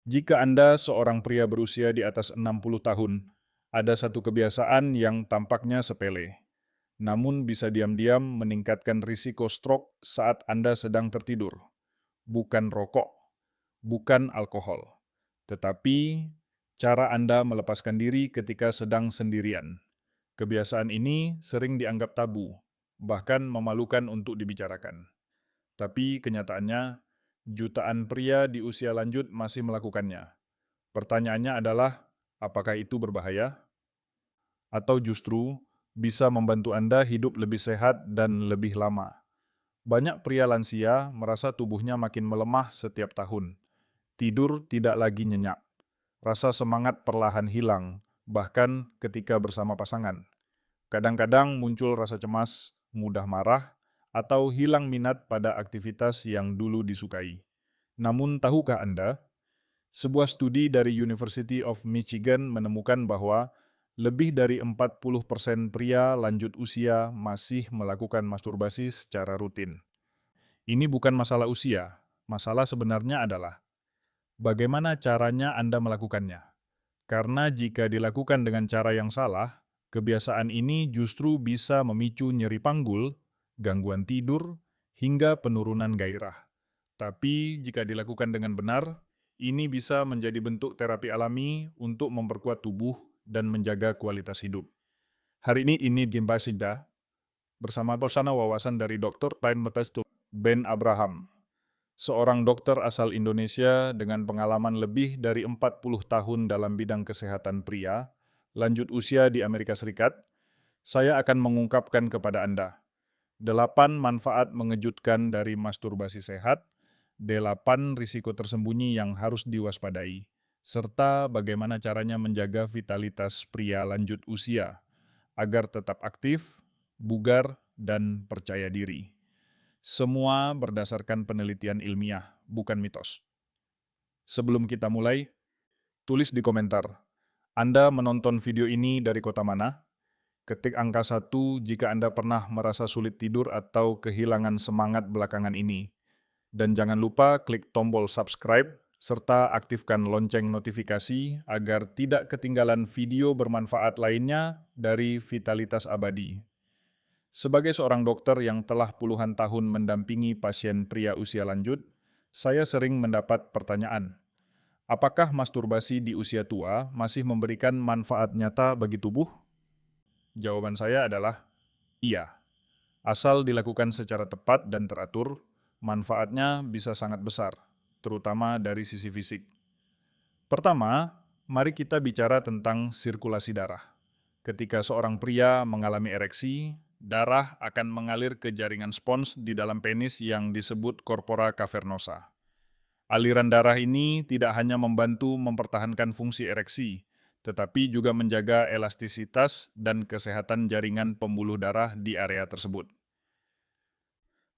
Jika Anda seorang pria berusia di atas 60 tahun, ada satu kebiasaan yang tampaknya sepele, namun bisa diam-diam meningkatkan risiko stroke saat Anda sedang tertidur. Bukan rokok, bukan alkohol, tetapi cara Anda melepaskan diri ketika sedang sendirian. Kebiasaan ini sering dianggap tabu, bahkan memalukan untuk dibicarakan. Tapi kenyataannya, jutaan pria di usia lanjut masih melakukannya. Pertanyaannya adalah, apakah itu berbahaya? Atau justru bisa membantu Anda hidup lebih sehat dan lebih lama? Banyak pria lansia merasa tubuhnya makin melemah setiap tahun. Tidur tidak lagi nyenyak. Rasa semangat perlahan hilang, bahkan ketika bersama pasangan. Kadang-kadang muncul rasa cemas, mudah marah, atau hilang minat pada aktivitas yang dulu disukai. Namun tahukah Anda, sebuah studi dari University of Michigan menemukan bahwa lebih dari 40% pria lanjut usia masih melakukan masturbasi secara rutin. Ini bukan masalah usia, masalah sebenarnya adalah bagaimana caranya Anda melakukannya. Karena jika dilakukan dengan cara yang salah, kebiasaan ini justru bisa memicu nyeri panggul, gangguan tidur, hingga penurunan gairah. Tapi jika dilakukan dengan benar, ini bisa menjadi bentuk terapi alami untuk memperkuat tubuh dan menjaga kualitas hidup. Hari ini dibahas bersama wawasan dari Dr. Tain Metestu Ben Abraham, seorang dokter asal Indonesia dengan pengalaman lebih dari 40 tahun dalam bidang kesehatan pria, lanjut usia di Amerika Serikat. Saya akan mengungkapkan kepada Anda 8 manfaat mengejutkan dari masturbasi sehat, 8 risiko tersembunyi yang harus diwaspadai, serta bagaimana caranya menjaga vitalitas pria lanjut usia agar tetap aktif, bugar, dan percaya diri. Semua berdasarkan penelitian ilmiah, bukan mitos. Sebelum kita mulai, tulis di komentar, Anda menonton video ini dari kota mana? Ketik angka 1 jika Anda pernah merasa sulit tidur atau kehilangan semangat belakangan ini. Dan jangan lupa klik tombol subscribe serta aktifkan lonceng notifikasi agar tidak ketinggalan video bermanfaat lainnya dari Vitalitas Abadi. Sebagai seorang dokter yang telah puluhan tahun mendampingi pasien pria usia lanjut, saya sering mendapat pertanyaan, apakah masturbasi di usia tua masih memberikan manfaat nyata bagi tubuh? Jawaban saya adalah iya. Asal dilakukan secara tepat dan teratur, manfaatnya bisa sangat besar, terutama dari sisi fisik. Pertama, mari kita bicara tentang sirkulasi darah. Ketika seorang pria mengalami ereksi, darah akan mengalir ke jaringan spons di dalam penis yang disebut corpora cavernosa. Aliran darah ini tidak hanya membantu mempertahankan fungsi ereksi, tetapi juga menjaga elastisitas dan kesehatan jaringan pembuluh darah di area tersebut.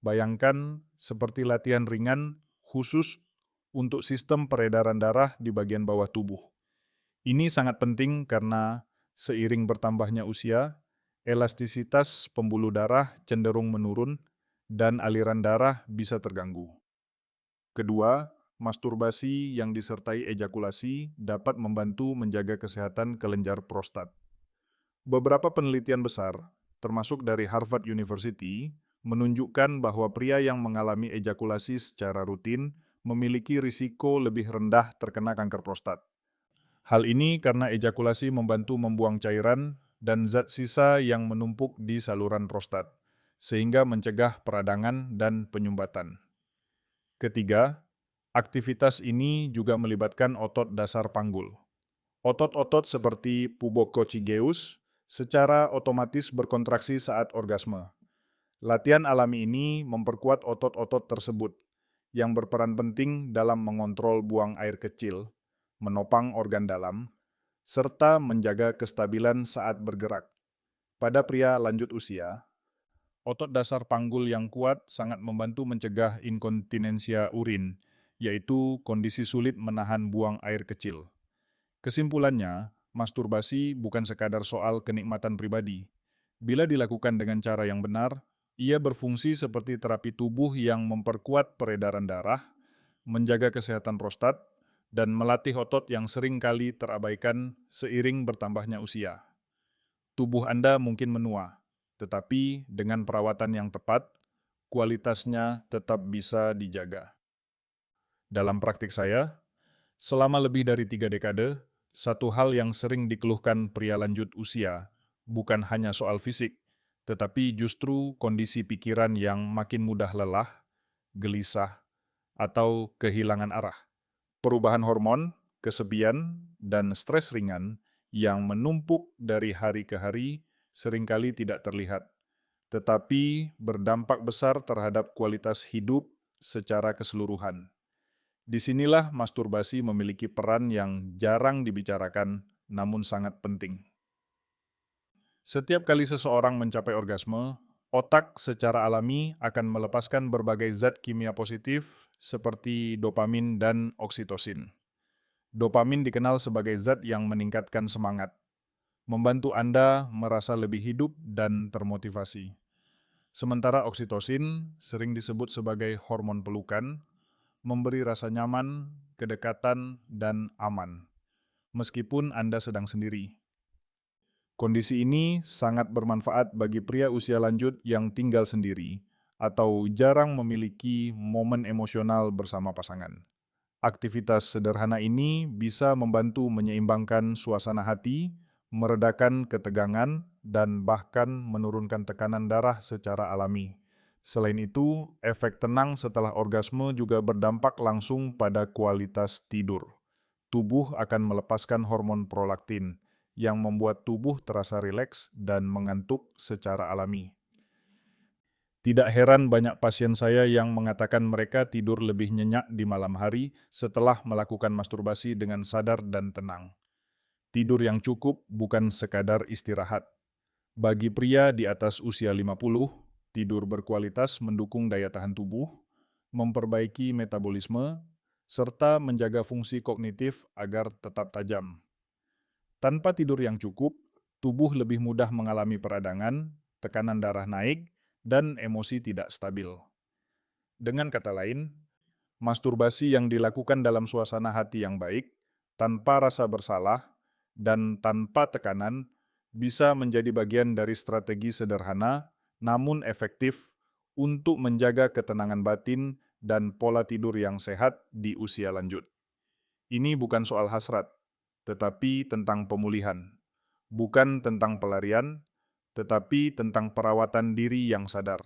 Bayangkan seperti latihan ringan khusus untuk sistem peredaran darah di bagian bawah tubuh. Ini sangat penting karena seiring bertambahnya usia, elastisitas pembuluh darah cenderung menurun dan aliran darah bisa terganggu. Kedua, masturbasi yang disertai ejakulasi dapat membantu menjaga kesehatan kelenjar prostat. Beberapa penelitian besar, termasuk dari Harvard University, menunjukkan bahwa pria yang mengalami ejakulasi secara rutin memiliki risiko lebih rendah terkena kanker prostat. Hal ini karena ejakulasi membantu membuang cairan dan zat sisa yang menumpuk di saluran prostat, sehingga mencegah peradangan dan penyumbatan. Ketiga, aktivitas ini juga melibatkan otot dasar panggul. Otot-otot seperti pubococcygeuus secara otomatis berkontraksi saat orgasme. Latihan alami ini memperkuat otot-otot tersebut, yang berperan penting dalam mengontrol buang air kecil, menopang organ dalam, serta menjaga kestabilan saat bergerak. Pada pria lanjut usia, otot dasar panggul yang kuat sangat membantu mencegah inkontinensia urin, yaitu kondisi sulit menahan buang air kecil. Kesimpulannya, masturbasi bukan sekadar soal kenikmatan pribadi. Bila dilakukan dengan cara yang benar, ia berfungsi seperti terapi tubuh yang memperkuat peredaran darah, menjaga kesehatan prostat, dan melatih otot yang sering kali terabaikan seiring bertambahnya usia. Tubuh Anda mungkin menua, tetapi dengan perawatan yang tepat, kualitasnya tetap bisa dijaga. Dalam praktik saya, selama lebih dari 3 dekade, satu hal yang sering dikeluhkan pria lanjut usia bukan hanya soal fisik, tetapi justru kondisi pikiran yang makin mudah lelah, gelisah, atau kehilangan arah. Perubahan hormon, kesepian, dan stres ringan yang menumpuk dari hari ke hari seringkali tidak terlihat, tetapi berdampak besar terhadap kualitas hidup secara keseluruhan. Disinilah masturbasi memiliki peran yang jarang dibicarakan, namun sangat penting. Setiap kali seseorang mencapai orgasme, otak secara alami akan melepaskan berbagai zat kimia positif seperti dopamin dan oksitosin. Dopamin dikenal sebagai zat yang meningkatkan semangat, membantu Anda merasa lebih hidup dan termotivasi. Sementara oksitosin sering disebut sebagai hormon pelukan, memberi rasa nyaman, kedekatan, dan aman, meskipun Anda sedang sendiri. Kondisi ini sangat bermanfaat bagi pria usia lanjut yang tinggal sendiri atau jarang memiliki momen emosional bersama pasangan. Aktivitas sederhana ini bisa membantu menyeimbangkan suasana hati, meredakan ketegangan, dan bahkan menurunkan tekanan darah secara alami. Selain itu, efek tenang setelah orgasme juga berdampak langsung pada kualitas tidur. Tubuh akan melepaskan hormon prolaktin, yang membuat tubuh terasa rileks dan mengantuk secara alami. Tidak heran banyak pasien saya yang mengatakan mereka tidur lebih nyenyak di malam hari setelah melakukan masturbasi dengan sadar dan tenang. Tidur yang cukup bukan sekadar istirahat. Bagi pria di atas usia 50, tidur berkualitas mendukung daya tahan tubuh, memperbaiki metabolisme, serta menjaga fungsi kognitif agar tetap tajam. Tanpa tidur yang cukup, tubuh lebih mudah mengalami peradangan, tekanan darah naik, dan emosi tidak stabil. Dengan kata lain, masturbasi yang dilakukan dalam suasana hati yang baik, tanpa rasa bersalah, dan tanpa tekanan, bisa menjadi bagian dari strategi sederhana namun efektif untuk menjaga ketenangan batin dan pola tidur yang sehat di usia lanjut. Ini bukan soal hasrat, tetapi tentang pemulihan. Bukan tentang pelarian, tetapi tentang perawatan diri yang sadar.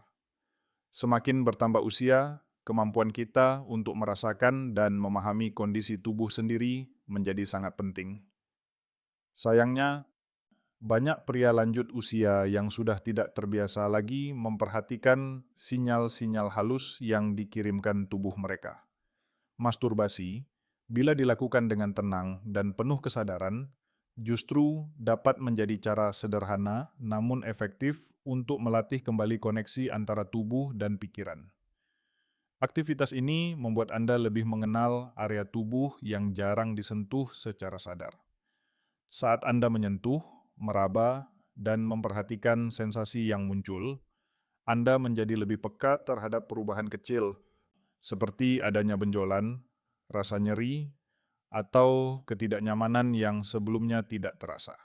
Semakin bertambah usia, kemampuan kita untuk merasakan dan memahami kondisi tubuh sendiri menjadi sangat penting. Sayangnya, banyak pria lanjut usia yang sudah tidak terbiasa lagi memperhatikan sinyal-sinyal halus yang dikirimkan tubuh mereka. Masturbasi, bila dilakukan dengan tenang dan penuh kesadaran, justru dapat menjadi cara sederhana namun efektif untuk melatih kembali koneksi antara tubuh dan pikiran. Aktivitas ini membuat Anda lebih mengenal area tubuh yang jarang disentuh secara sadar. Saat Anda menyentuh, meraba, dan memperhatikan sensasi yang muncul, Anda menjadi lebih peka terhadap perubahan kecil, seperti adanya benjolan, rasa nyeri, atau ketidaknyamanan yang sebelumnya tidak terasa.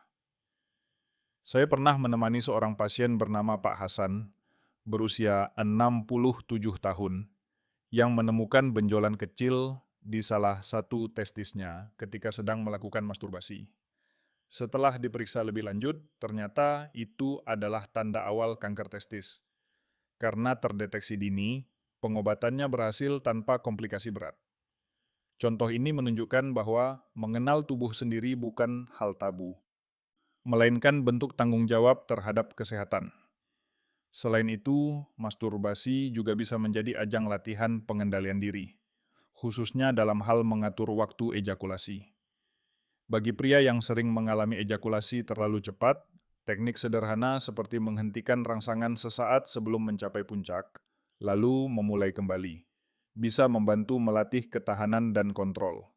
Saya pernah menemani seorang pasien bernama Pak Hasan, berusia 67 tahun, yang menemukan benjolan kecil di salah satu testisnya ketika sedang melakukan masturbasi. Setelah diperiksa lebih lanjut, ternyata itu adalah tanda awal kanker testis. Karena terdeteksi dini, pengobatannya berhasil tanpa komplikasi berat. Contoh ini menunjukkan bahwa mengenal tubuh sendiri bukan hal tabu, melainkan bentuk tanggung jawab terhadap kesehatan. Selain itu, masturbasi juga bisa menjadi ajang latihan pengendalian diri, khususnya dalam hal mengatur waktu ejakulasi. Bagi pria yang sering mengalami ejakulasi terlalu cepat, teknik sederhana seperti menghentikan rangsangan sesaat sebelum mencapai puncak, lalu memulai kembali, bisa membantu melatih ketahanan dan kontrol.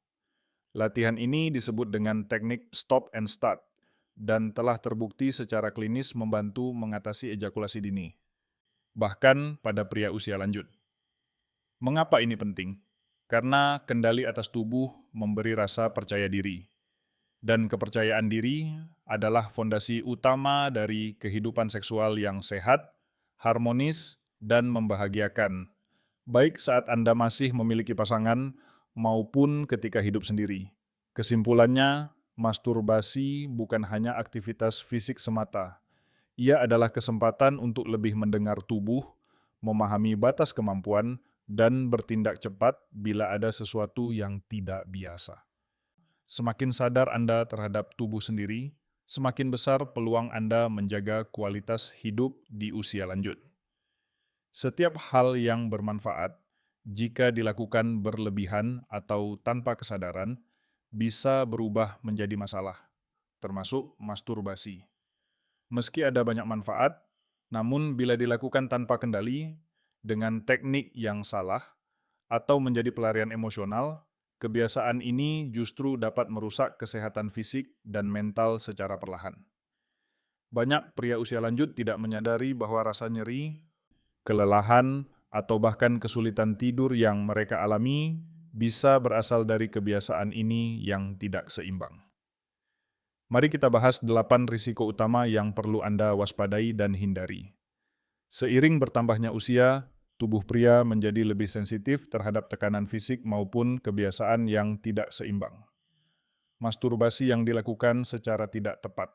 Latihan ini disebut dengan teknik stop and start dan telah terbukti secara klinis membantu mengatasi ejakulasi dini, bahkan pada pria usia lanjut. Mengapa ini penting? karena kendali atas tubuh memberi rasa percaya diri. Dan kepercayaan diri adalah fondasi utama dari kehidupan seksual yang sehat, harmonis, dan membahagiakan, baik saat Anda masih memiliki pasangan maupun ketika hidup sendiri. Kesimpulannya, masturbasi bukan hanya aktivitas fisik semata. Ia adalah kesempatan untuk lebih mendengar tubuh, memahami batas kemampuan, dan bertindak cepat bila ada sesuatu yang tidak biasa. Semakin sadar Anda terhadap tubuh sendiri, semakin besar peluang Anda menjaga kualitas hidup di usia lanjut. Setiap hal yang bermanfaat, jika dilakukan berlebihan atau tanpa kesadaran, bisa berubah menjadi masalah, termasuk masturbasi. Meski ada banyak manfaat, namun bila dilakukan tanpa kendali, dengan teknik yang salah, atau menjadi pelarian emosional, kebiasaan ini justru dapat merusak kesehatan fisik dan mental secara perlahan. Banyak pria usia lanjut tidak menyadari bahwa rasa nyeri, kelelahan, atau bahkan kesulitan tidur yang mereka alami bisa berasal dari kebiasaan ini yang tidak seimbang. Mari kita bahas 8 risiko utama yang perlu Anda waspadai dan hindari. Seiring bertambahnya usia, tubuh pria menjadi lebih sensitif terhadap tekanan fisik maupun kebiasaan yang tidak seimbang. Masturbasi yang dilakukan secara tidak tepat,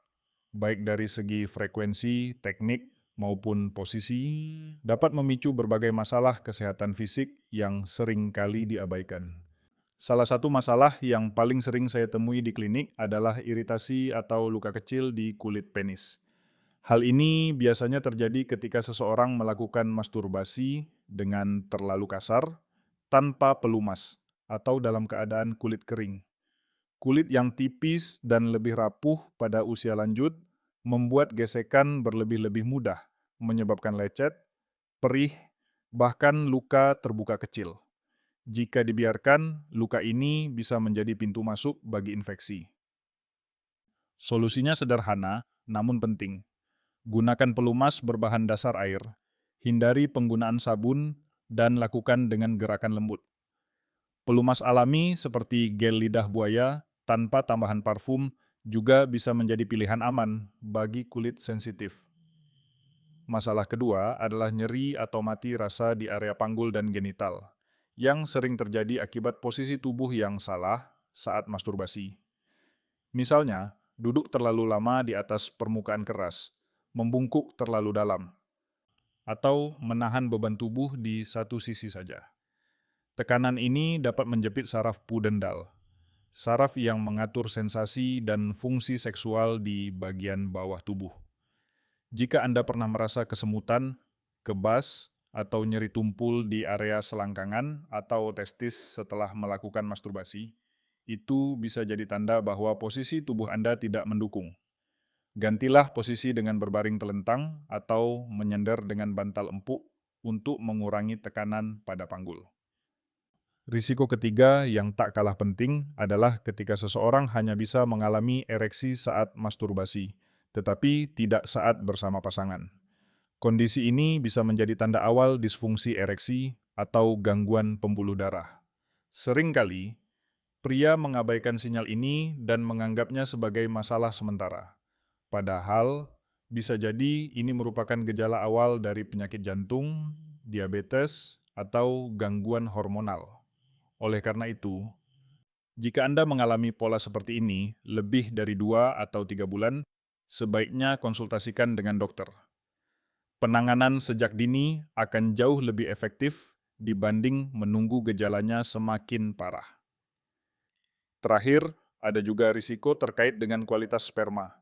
baik dari segi frekuensi, teknik, maupun posisi, dapat memicu berbagai masalah kesehatan fisik yang sering kali diabaikan. Salah satu masalah yang paling sering saya temui di klinik adalah iritasi atau luka kecil di kulit penis. Hal ini biasanya terjadi ketika seseorang melakukan masturbasi dengan terlalu kasar, tanpa pelumas, atau dalam keadaan kulit kering. Kulit yang tipis dan lebih rapuh pada usia lanjut membuat gesekan berlebih-lebih mudah, menyebabkan lecet, perih, bahkan luka terbuka kecil. Jika dibiarkan, luka ini bisa menjadi pintu masuk bagi infeksi. Solusinya sederhana, namun penting. Gunakan pelumas berbahan dasar air, hindari penggunaan sabun, dan lakukan dengan gerakan lembut. Pelumas alami seperti gel lidah buaya tanpa tambahan parfum juga bisa menjadi pilihan aman bagi kulit sensitif. Masalah kedua adalah nyeri atau mati rasa di area panggul dan genital, yang sering terjadi akibat posisi tubuh yang salah saat masturbasi. Misalnya, duduk terlalu lama di atas permukaan keras, membungkuk terlalu dalam, atau menahan beban tubuh di satu sisi saja. Tekanan ini dapat menjepit saraf pudendal, saraf yang mengatur sensasi dan fungsi seksual di bagian bawah tubuh. Jika Anda pernah merasa kesemutan, kebas, atau nyeri tumpul di area selangkangan atau testis setelah melakukan masturbasi, itu bisa jadi tanda bahwa posisi tubuh Anda tidak mendukung. Gantilah posisi dengan berbaring telentang atau menyender dengan bantal empuk untuk mengurangi tekanan pada panggul. Risiko ketiga yang tak kalah penting adalah ketika seseorang hanya bisa mengalami ereksi saat masturbasi, tetapi tidak saat bersama pasangan. Kondisi ini bisa menjadi tanda awal disfungsi ereksi atau gangguan pembuluh darah. Seringkali, pria mengabaikan sinyal ini dan menganggapnya sebagai masalah sementara. Padahal, bisa jadi ini merupakan gejala awal dari penyakit jantung, diabetes, atau gangguan hormonal. Oleh karena itu, jika Anda mengalami pola seperti ini lebih dari 2 atau 3 bulan, sebaiknya konsultasikan dengan dokter. Penanganan sejak dini akan jauh lebih efektif dibanding menunggu gejalanya semakin parah. Terakhir, ada juga risiko terkait dengan kualitas sperma.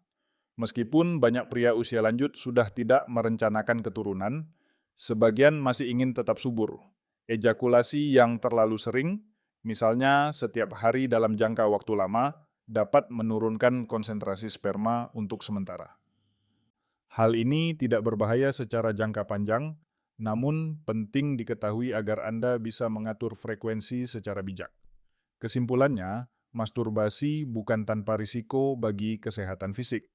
Meskipun banyak pria usia lanjut sudah tidak merencanakan keturunan, sebagian masih ingin tetap subur. Ejakulasi yang terlalu sering, misalnya setiap hari dalam jangka waktu lama, dapat menurunkan konsentrasi sperma untuk sementara. Hal ini tidak berbahaya secara jangka panjang, namun penting diketahui agar Anda bisa mengatur frekuensi secara bijak. Kesimpulannya, masturbasi bukan tanpa risiko bagi kesehatan fisik.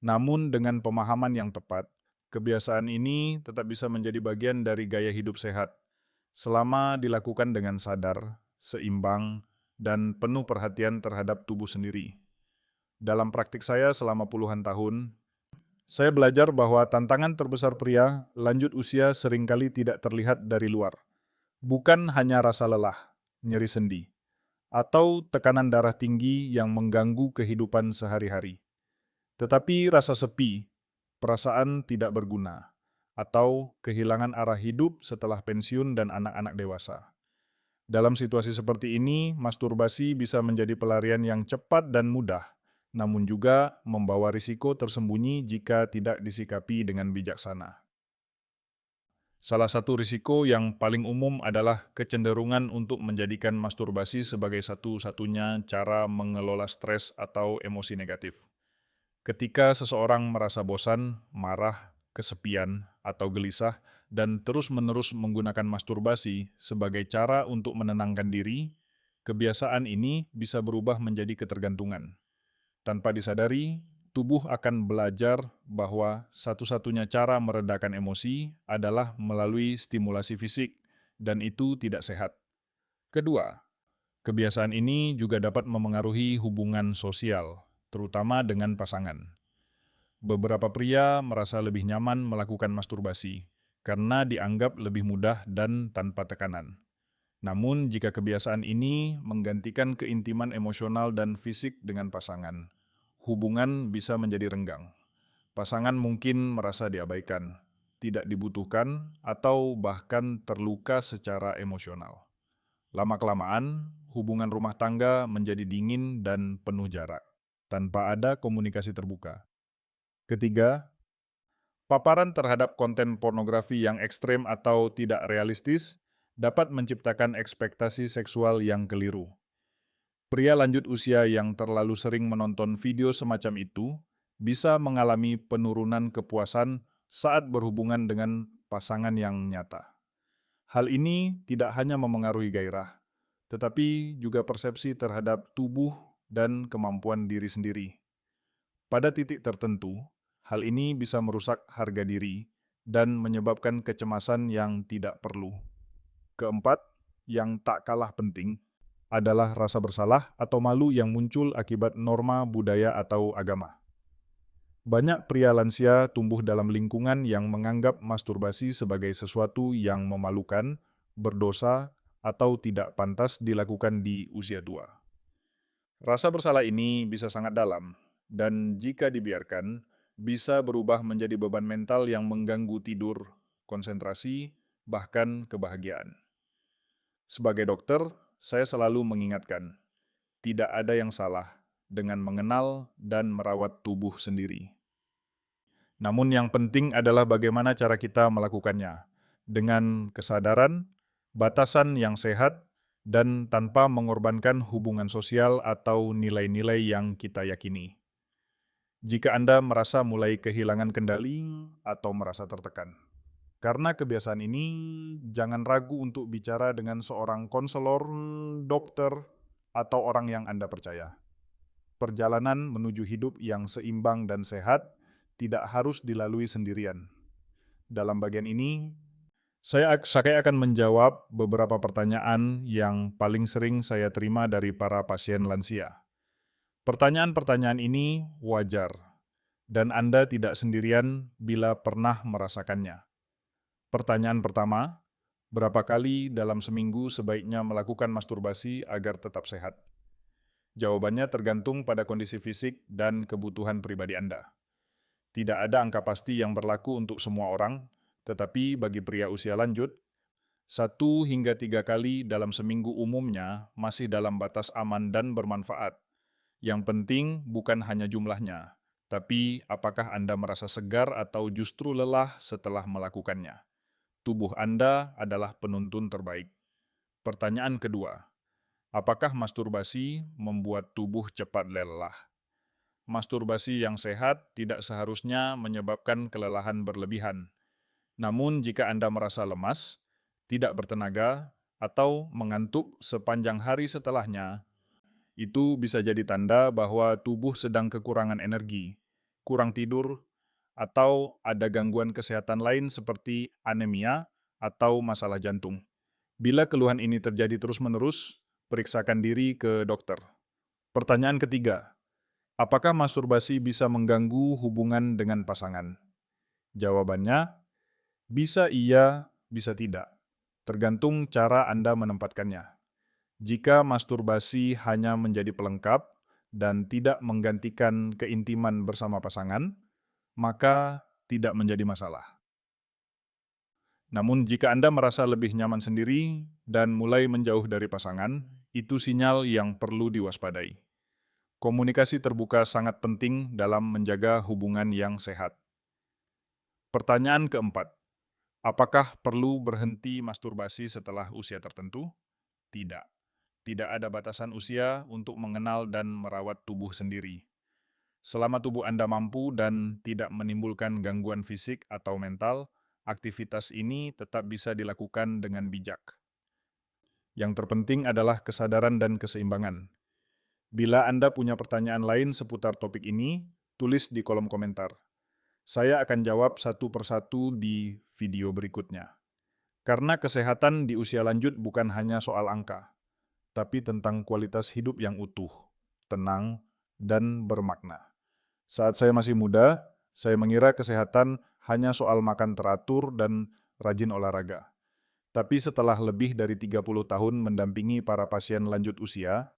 Namun dengan pemahaman yang tepat, kebiasaan ini tetap bisa menjadi bagian dari gaya hidup sehat, selama dilakukan dengan sadar, seimbang, dan penuh perhatian terhadap tubuh sendiri. Dalam praktik saya selama puluhan tahun, saya belajar bahwa tantangan terbesar pria lanjut usia seringkali tidak terlihat dari luar. Bukan hanya rasa lelah, nyeri sendi, atau tekanan darah tinggi yang mengganggu kehidupan sehari-hari. Tetapi rasa sepi, perasaan tidak berguna, atau kehilangan arah hidup setelah pensiun dan anak-anak dewasa. Dalam situasi seperti ini, masturbasi bisa menjadi pelarian yang cepat dan mudah, namun juga membawa risiko tersembunyi jika tidak disikapi dengan bijaksana. Salah satu risiko yang paling umum adalah kecenderungan untuk menjadikan masturbasi sebagai satu-satunya cara mengelola stres atau emosi negatif. Ketika seseorang merasa bosan, marah, kesepian, atau gelisah, dan terus-menerus menggunakan masturbasi sebagai cara untuk menenangkan diri, kebiasaan ini bisa berubah menjadi ketergantungan. Tanpa disadari, tubuh akan belajar bahwa satu-satunya cara meredakan emosi adalah melalui stimulasi fisik, dan itu tidak sehat. Kedua, kebiasaan ini juga dapat memengaruhi hubungan sosial, terutama dengan pasangan. Beberapa pria merasa lebih nyaman melakukan masturbasi karena dianggap lebih mudah dan tanpa tekanan. Namun, jika kebiasaan ini menggantikan keintiman emosional dan fisik dengan pasangan, hubungan bisa menjadi renggang. Pasangan mungkin merasa diabaikan, tidak dibutuhkan, atau bahkan terluka secara emosional. Lama-kelamaan, hubungan rumah tangga menjadi dingin dan penuh jarak, tanpa ada komunikasi terbuka. Ketiga, paparan terhadap konten pornografi yang ekstrem atau tidak realistis dapat menciptakan ekspektasi seksual yang keliru. Pria lanjut usia yang terlalu sering menonton video semacam itu bisa mengalami penurunan kepuasan saat berhubungan dengan pasangan yang nyata. Hal ini tidak hanya memengaruhi gairah, tetapi juga persepsi terhadap tubuh dan kemampuan diri sendiri. Pada titik tertentu, hal ini bisa merusak harga diri dan menyebabkan kecemasan yang tidak perlu. Keempat, yang tak kalah penting, adalah rasa bersalah atau malu yang muncul akibat norma budaya atau agama. Banyak pria lansia tumbuh dalam lingkungan yang menganggap masturbasi sebagai sesuatu yang memalukan, berdosa, atau tidak pantas dilakukan di usia tua. Rasa bersalah ini bisa sangat dalam, dan jika dibiarkan, bisa berubah menjadi beban mental yang mengganggu tidur, konsentrasi, bahkan kebahagiaan. Sebagai dokter, saya selalu mengingatkan, tidak ada yang salah dengan mengenal dan merawat tubuh sendiri. Namun yang penting adalah bagaimana cara kita melakukannya, dengan kesadaran, batasan yang sehat, dan tanpa mengorbankan hubungan sosial atau nilai-nilai yang kita yakini. Jika Anda merasa mulai kehilangan kendali atau merasa tertekan, karena kebiasaan ini, jangan ragu untuk bicara dengan seorang konselor, dokter, atau orang yang Anda percaya. Perjalanan menuju hidup yang seimbang dan sehat tidak harus dilalui sendirian. Dalam bagian ini, saya akan menjawab beberapa pertanyaan yang paling sering saya terima dari para pasien lansia. Pertanyaan-pertanyaan ini wajar, dan Anda tidak sendirian bila pernah merasakannya. Pertanyaan pertama, berapa kali dalam seminggu sebaiknya melakukan masturbasi agar tetap sehat? Jawabannya tergantung pada kondisi fisik dan kebutuhan pribadi Anda. Tidak ada angka pasti yang berlaku untuk semua orang, tetapi bagi pria usia lanjut, 1 hingga 3 kali dalam seminggu umumnya masih dalam batas aman dan bermanfaat. Yang penting bukan hanya jumlahnya, tapi apakah Anda merasa segar atau justru lelah setelah melakukannya. Tubuh Anda adalah penuntun terbaik. Pertanyaan kedua, apakah masturbasi membuat tubuh cepat lelah? Masturbasi yang sehat tidak seharusnya menyebabkan kelelahan berlebihan. Namun jika Anda merasa lemas, tidak bertenaga, atau mengantuk sepanjang hari setelahnya, itu bisa jadi tanda bahwa tubuh sedang kekurangan energi, kurang tidur, atau ada gangguan kesehatan lain seperti anemia atau masalah jantung. Bila keluhan ini terjadi terus-menerus, periksakan diri ke dokter. Pertanyaan ketiga, apakah masturbasi bisa mengganggu hubungan dengan pasangan? Jawabannya, bisa iya, bisa tidak. Tergantung cara Anda menempatkannya. Jika masturbasi hanya menjadi pelengkap dan tidak menggantikan keintiman bersama pasangan, maka tidak menjadi masalah. Namun jika Anda merasa lebih nyaman sendiri dan mulai menjauh dari pasangan, itu sinyal yang perlu diwaspadai. Komunikasi terbuka sangat penting dalam menjaga hubungan yang sehat. Pertanyaan keempat, apakah perlu berhenti masturbasi setelah usia tertentu? Tidak. Tidak ada batasan usia untuk mengenal dan merawat tubuh sendiri. Selama tubuh Anda mampu dan tidak menimbulkan gangguan fisik atau mental, aktivitas ini tetap bisa dilakukan dengan bijak. Yang terpenting adalah kesadaran dan keseimbangan. Bila Anda punya pertanyaan lain seputar topik ini, tulis di kolom komentar. Saya akan jawab satu persatu di video berikutnya. Karena kesehatan di usia lanjut bukan hanya soal angka, tapi tentang kualitas hidup yang utuh, tenang, dan bermakna. Saat saya masih muda, saya mengira kesehatan hanya soal makan teratur dan rajin olahraga. Tapi setelah lebih dari 30 tahun mendampingi para pasien lanjut usia,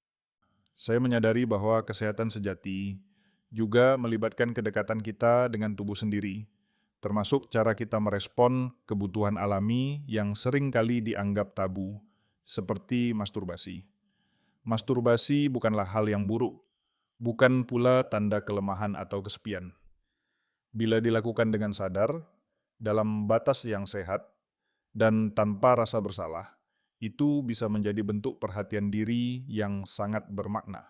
saya menyadari bahwa kesehatan sejati juga melibatkan kedekatan kita dengan tubuh sendiri, termasuk cara kita merespon kebutuhan alami yang sering kali dianggap tabu, seperti masturbasi. Masturbasi bukanlah hal yang buruk, bukan pula tanda kelemahan atau kesepian. Bila dilakukan dengan sadar, dalam batas yang sehat, dan tanpa rasa bersalah, itu bisa menjadi bentuk perhatian diri yang sangat bermakna.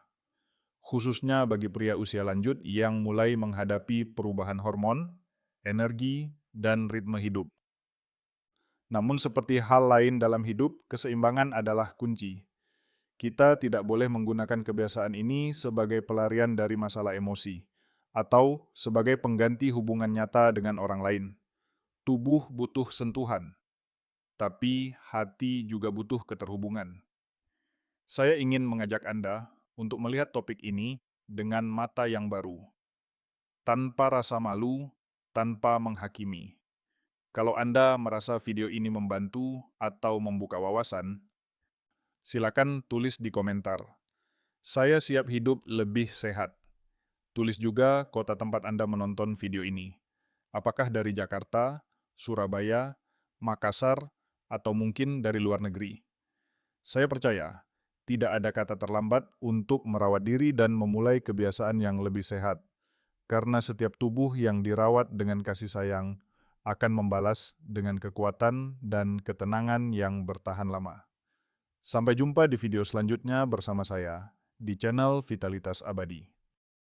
Khususnya bagi pria usia lanjut yang mulai menghadapi perubahan hormon, energi, dan ritme hidup. Namun seperti hal lain dalam hidup, keseimbangan adalah kunci. Kita tidak boleh menggunakan kebiasaan ini sebagai pelarian dari masalah emosi, atau sebagai pengganti hubungan nyata dengan orang lain. Tubuh butuh sentuhan, tapi hati juga butuh keterhubungan. Saya ingin mengajak Anda untuk melihat topik ini dengan mata yang baru, tanpa rasa malu, tanpa menghakimi. Kalau Anda merasa video ini membantu atau membuka wawasan, silakan tulis di komentar. Saya siap hidup lebih sehat. Tulis juga kota tempat Anda menonton video ini. Apakah dari Jakarta, Surabaya, Makassar, atau mungkin dari luar negeri? Saya percaya, tidak ada kata terlambat untuk merawat diri dan memulai kebiasaan yang lebih sehat. Karena setiap tubuh yang dirawat dengan kasih sayang akan membalas dengan kekuatan dan ketenangan yang bertahan lama. Sampai jumpa di video selanjutnya bersama saya di channel Vitalitas Abadi.